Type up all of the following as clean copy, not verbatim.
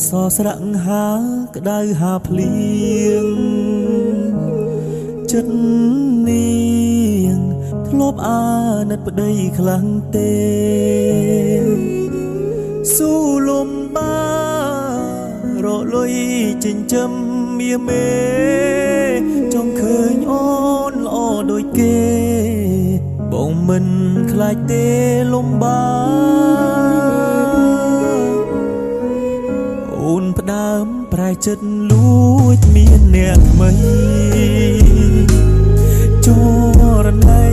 សស្រៈហាក្តៅហាភ្លៀងចិត្តនាងធ្លាប់អាណិតប្តីខ្លាំងទេស៊ូលំបារលុយចិញ្ចឹមមាមេចង់ឃើញអូនល្អដូចគេបងមិនខ្លាចទេលំបាអូនផ្ដើមប្រែចិត្តលួចមានអ្នកថ្មីចរណៃ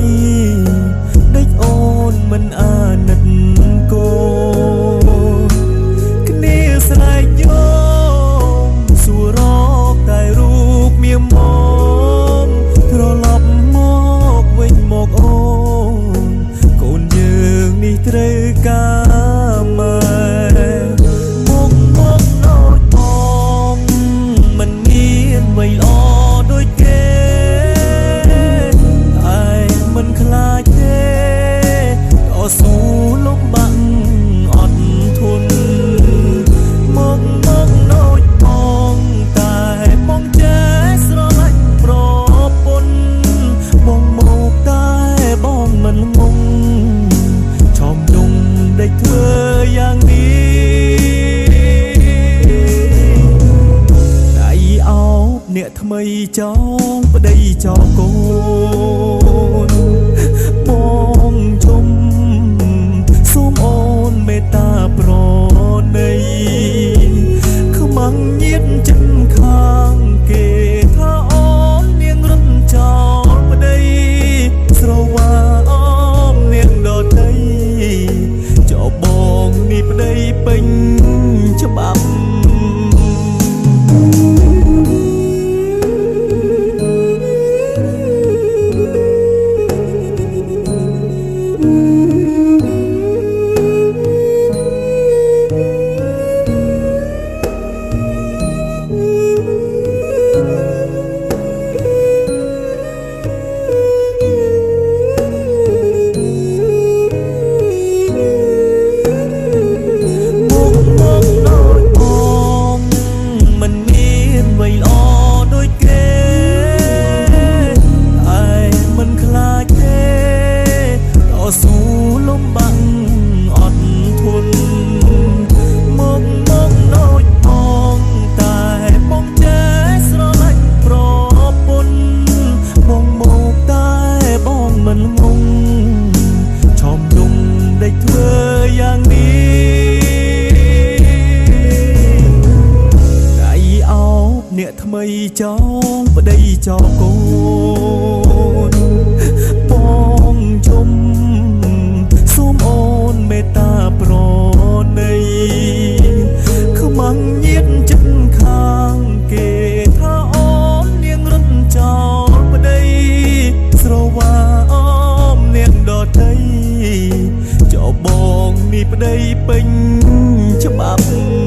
ដេចអូនមិនអាណិតកូនគ្នាស្រែកយោមសួររកតែរូបមាមមត្រឡប់មកវិញមកអូនកូនយើងនេះត្រូវការម៉ែមិនល្អដូចគេតែមិនខ្លាចទេតស៊ូលំបាក់អត់ធន់មកណូចបងតែបងចេះស្រឡាញ់ប្រពន្ធបងមកតែបងមិនងងឆោមយំដេកធ្វើយ៉ាងនេះអ្នកថ្មីចង់ប្តីចោលកូនបងជុំសូមអូនមេត្តាប្រណីខ្មាំងញៀតចិត្តខាងគេថាអូននាងរត់ចោលប្តីស្រវាអមនាងដតីចោលបងនេះប្តីពេញច្បាប់អ្នកថ្មីចង់ប្តីចោលកូនបងជុំសូមអូនមេត្តាប្រណីខ្មាំងញៀតចិត្តខាងគេថាអូននាងរត់ចោលប្តីស្រវាអមនាងដតីចោលបងនេះប្តីពេញច្បាប់